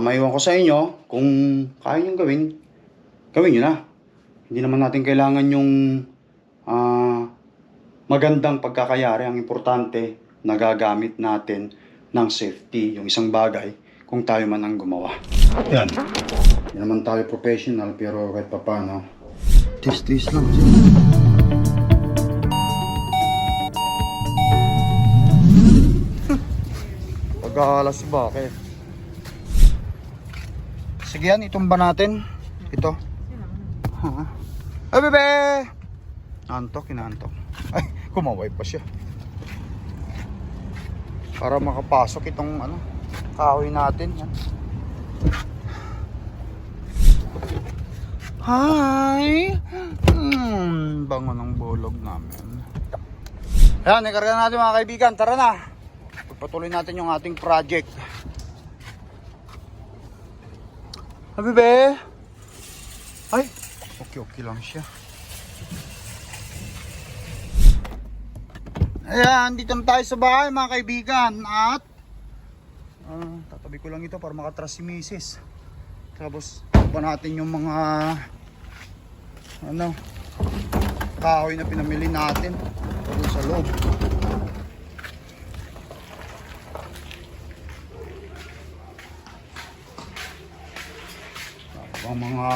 maiwan ko sa inyo kung kaya nyo gawin, gawin nyo na. Hindi naman natin kailangan yung magandang pagkakayari. Ang importante, nagagamit natin ng safety, yung isang bagay, kung tayo man ang gumawa. Yan. Hindi naman tayo professional, pero kahit pa paano, tis-tis lang. Pag-aalas si bakit? Sige yan, itumba natin. Ito. Ay, bebe! Antok, inaantok. Ay, kumaway pa siya. Para makapasok itong kahoy natin. Yan. Hi! Bango ng bulog namin. Ayan, ikarga natin mga kaibigan. Tara na! Pagpatuloy natin yung ating project. Habi be! Ay! Okay lang siya. Ayan, dito na tayo sa bahay mga kaibigan. At tatabi ko lang ito para makatras si Mrs. Tapos pa natin yung mga kahoy na pinamili natin doon sa loob. Ang mga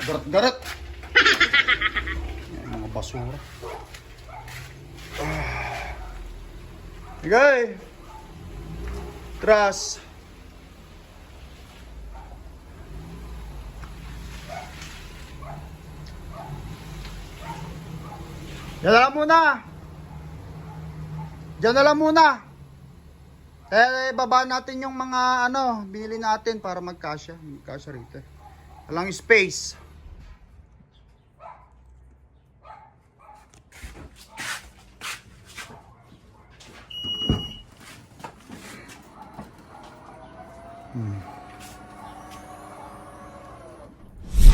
garat-garat. Mga basura. Okay. Tras. Diyan na lang muna. Diyan na lang muna. Baba natin yung mga binili natin para magkasya. Magkasya rito. Walang space.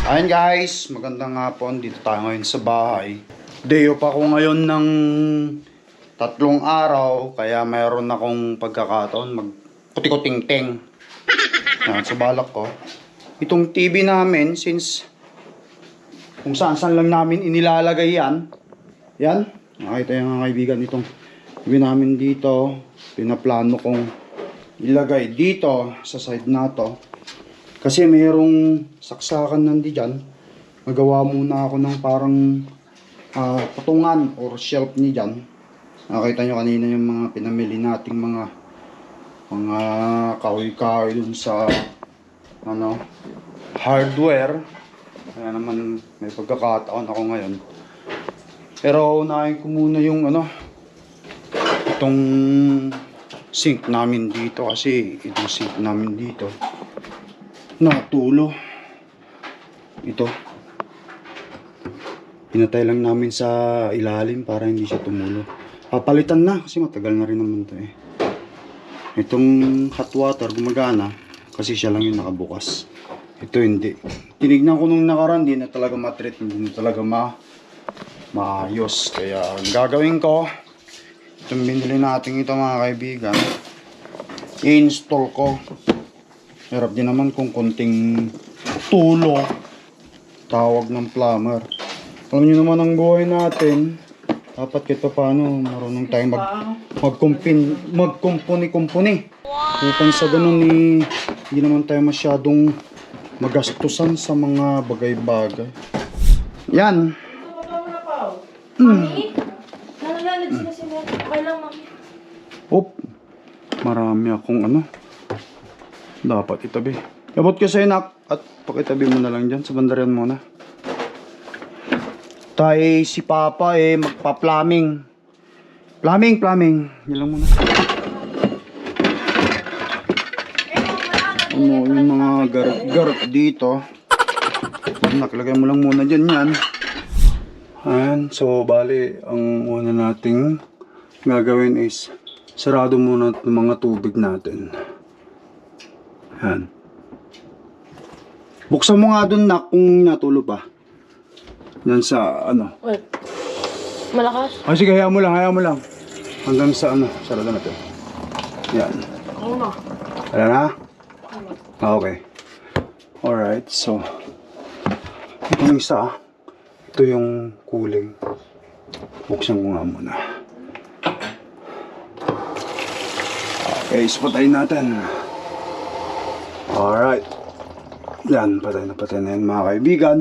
Ayun guys, magandang hapon. Dito tayo ngayon sa bahay. Day off ako ngayon ng 3 araw, kaya mayroon akong pagkakataon magkuti-kuting-ting. Sa balak ko. Itong TV namin, since kung saan lang namin inilalagay yan. Yan, nakita yung mga kaibigan itong TV namin dito. Pinaplano kong ilagay dito sa side na to. Kasi mayroong saksakan nandiyan. Magawa muna ako ng parang patungan or shelf ni dyan. Nakita nyo kanina yung mga pinamili nating mga kahoy-kahoy dun sa hardware. Kaya naman may pagkakataon ako ngayon. Pero unahin ko muna yung itong sink namin dito, kasi itong sink namin dito natulo. Ito pinatay lang namin sa ilalim para hindi siya tumulo. Papalitan na kasi matagal na rin naman to Itong hot water gumagana kasi siya lang yung nakabukas. Ito hindi. Tinignan ko nung nakaraan, hindi na talaga matreat, hindi na talaga maayos. Kaya ang gagawin ko, itong binili natin ito mga kaibigan, i-install ko. Hirap din naman kung konting tulo tawag ng plumber. Alam nyo naman ang buhay natin, dapat kahit pa paano marunong tayong magkumpuni-kumpuni. Upang sa ganun hindi naman tayo masyadong magastusan sa mga bagay-bagay. Yan. Mami? Nalalag sila sila. Okay lang, Mami. Marami akong dapat itabi. Abot ko sa'yo, nak, at pakitabi mo na lang dyan sa bandaran muna. Tayo si Papa magpa-plumbing. Plumbing. Yan lang muna. Yung mga garot dito. Nakalagay mo lang muna dyan yan. Ayan. So, bali, ang una nating gagawin is sarado muna itong mga tubig natin. Ayan. Buksan mo nga dun, nak, kung natulo pa. Yan sa Wait. Malakas? Sige, hayaan mo lang. Hanggang sa sarado natin. Yan. Oo na. Wala na? Okay. Alright, so ito yung isa. Ito yung cooling. Buksan ko nga muna. Okay, so patayin natin. Alright. Yan, patay na yan mga kaibigan.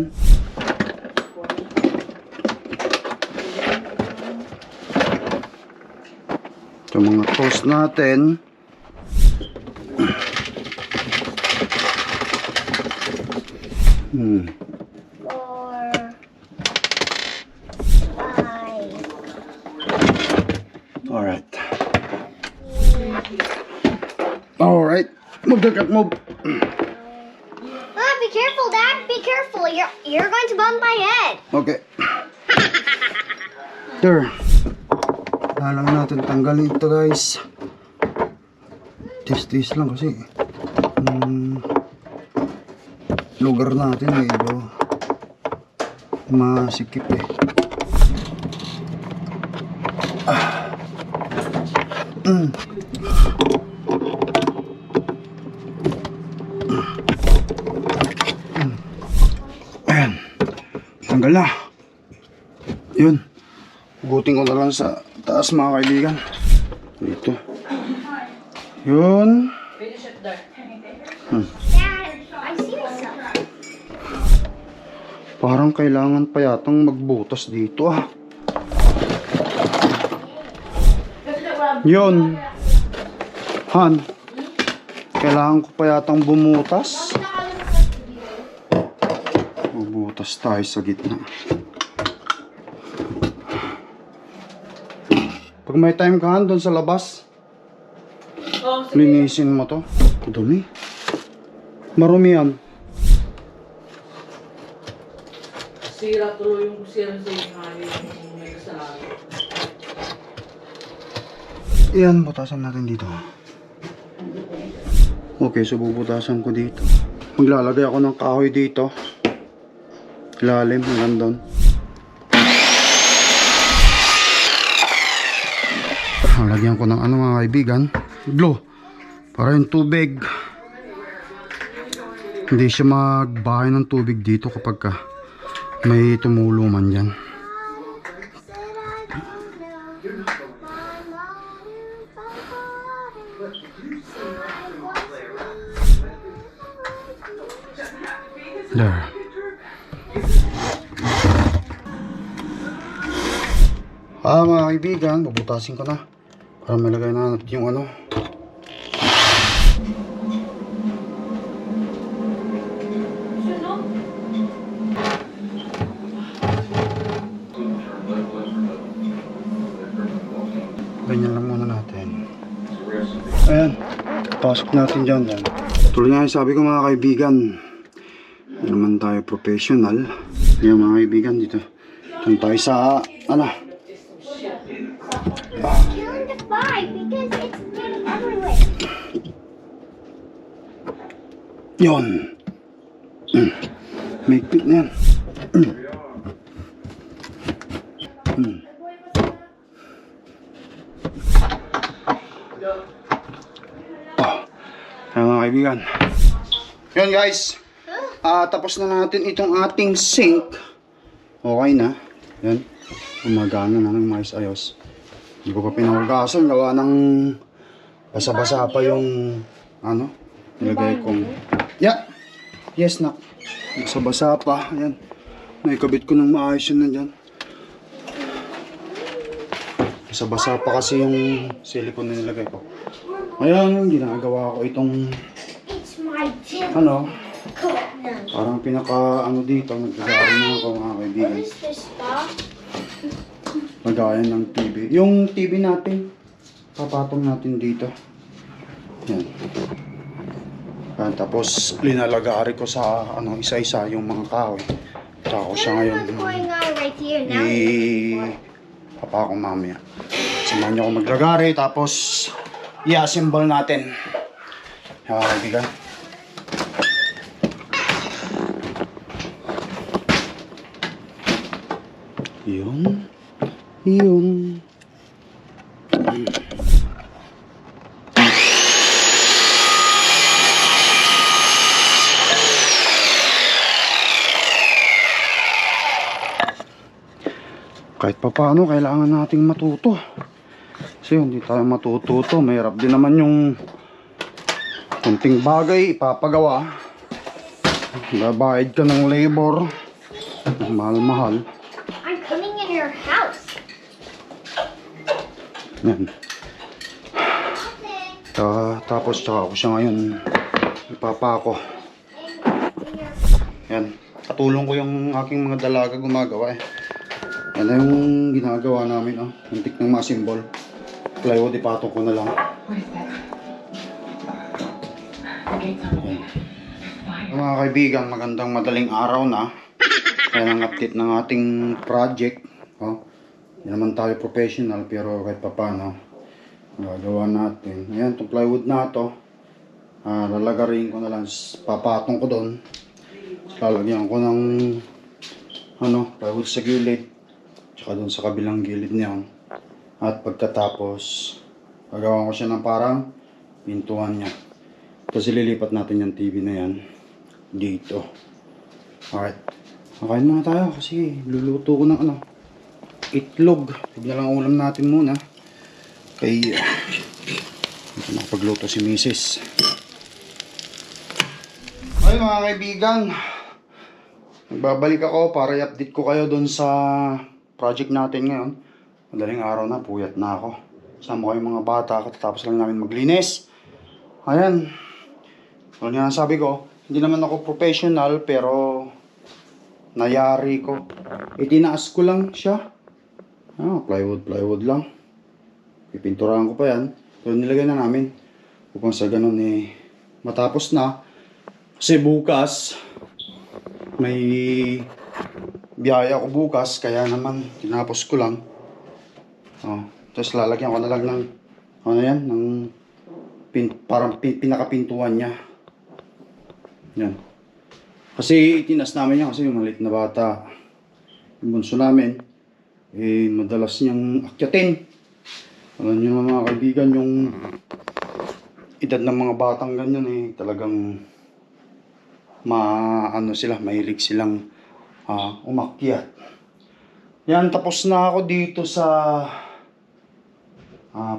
Ito mga toast natin. Alright. Alright. Move the cat, move. Ah, be careful, Dad. Be careful. You're going to bump my head. Okay. There. Lang natin tanggalin ito, guys. Tis lang kasi lugar natin medyo masikip eh. Ayan. Tanggal na. Yun. Hugutin ko na lang sa taas mga kaibigan. Dito. Yun. Dad, I see myself. Parang kailangan pa yatang magbutas dito ah. Yun. Han. Kailangan ko pa yatang bumutas. Bubutas tayo sa gitna. Pag may time ka Han, doon sa labas, linisin mo to. Dumi. Marumi yan. Sira tuloy yung sira sa yung may kasalanan. Yan, butasan natin dito. Okay, so bubutasan ko dito. Maglalagay ako ng kahoy dito. Ilalim hanggang doon. Lagyan ko ng ano mga kaibigan, glue. Para yung tubig hindi siya magbahay ng tubig dito kapag may tumulo man dyan. There. Mga kaibigan, bubutasin ko na para malagay na natin yung ano. Ganyan lang muna natin. Ayan, pasok natin dyan. Tuloy nga yung sabi ko mga kaibigan, hindi naman tayo professional. Ayan mga kaibigan, dito tayo sa ano, Killing the fly because it's getting everywhere. yun. May pit na yan. Ayan mga kaibigan. Yun guys. Tapos na natin itong ating sink. Okay na. Yan. Gumagana na ng maayos-ayos. Hindi ko pa pinahugasan. Gawa ng basa-basa pa yung ano. Nilagay kong... Yeah. Yes na. Basa-basa pa. Ayan. Naikabit ko ng maayos yun nandyan. Basa-basa pa kasi yung silicone na nilagay ko. Ayan, ginagawa ko itong It's my gym. ano, Cool. parang pinaka ano dito, nagkakaroon na ako mga kaibigan. What is this stuff? Lagayan ng TV. Yung TV natin, papatong natin dito. Yan. Yan, tapos linalagari ko sa ano, isa-isa yung mga kahoy. Tsaka ko siya ngayon. What's going on right here now? Papa ko mamaya. Samahan niyo ako maglagari, tapos i-assemble natin. Yan, kaibigan. Yun. Yun. kahit pa paano kailangan nating matuto. Kasi hindi tayo matututo, mahirap din naman yung kunting bagay ipapagawa. Babayad ka ng labor, mahal-mahal. I'm coming in your house. Yan. Tapos tsaka ako siya ngayon ipapako. Yan. Katulong ko yung aking mga dalaga gumagawa eh. Yan na yung ginagawa namin oh. Muntik ng masimbol. Plywood ipatong ko na lang. Yan. Mga kaibigan, magandang madaling araw na. Kaya ang update ng ating project. Oh. Hindi naman tayo professional pero kahit pa paano gagawa natin. Ayan, itong plywood na to. Lalagarin ko na lang. Papatong ko doon. Lalagyan ko ng plywood sa gilid. Tsaka doon sa kabilang gilid niya. At pagkatapos, gagawa ko siya ng parang pintuan niya. Kasi lilipat natin yung TV na yan dito. Alright. Makain muna tayo kasi luluto ko ng itlog. Tignan lang ulam natin muna. Kay ito nakapagluto si Mrs. Ay mga kaibigan, nagbabalik ako para i-update ko kayo doon sa project natin ngayon. Madaling araw na, puyat na ako. Sama ko yung mga bata, katatapos lang namin maglinis. Ayan. Ano nga sabi ko, hindi naman ako professional pero nayari ko. Itinaas ko lang siya. Plywood lang. Pipinturahan ko pa yan. Pero nilagay na namin. Upang sa ganun matapos na. Kasi bukas, may biyaya ko bukas. Kaya naman, tinapos ko lang. Tapos lalagyan ko na lang ng, ng parang pinakapintuan niya. Yan. Kasi itinas namin yan kasi yung maliit na bata. Yung bunso namin, madalas niyang akyatin. Alam niyo mga kaibigan, yung edad ng mga batang ganyan talagang mahilig silang umakyat. Yan, tapos na ako dito sa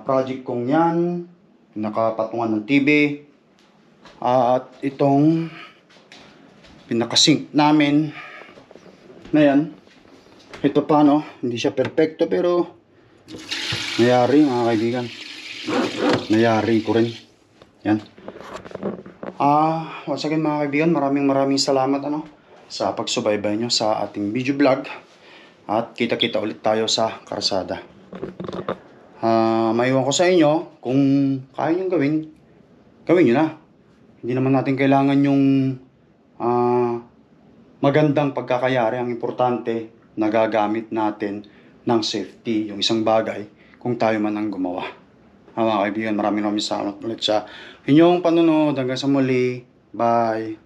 project kong yan. Nakapatungan ng TV. At itong pinakasink namin na yan. Ito pa hindi siya perfecto pero nayari mga kaibigan. Nayari ko rin. Yan. Once again mga kaibigan, maraming salamat sa pagsubaybay nyo sa ating video vlog. At kita-kita ulit tayo sa karsada. Maiwan ko sa inyo kung kaya nyo gawin nyo na. Hindi naman natin kailangan yung magandang pagkakayari. Ang importante, nagagamit natin ng safety, yung isang bagay, kung tayo man ang gumawa. Mga kaibigan, maraming salamat ulit sa inyong panunod. Hanggang sa muli. Bye!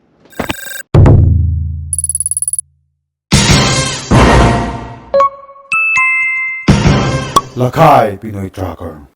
Lakay Pinoy Tracker.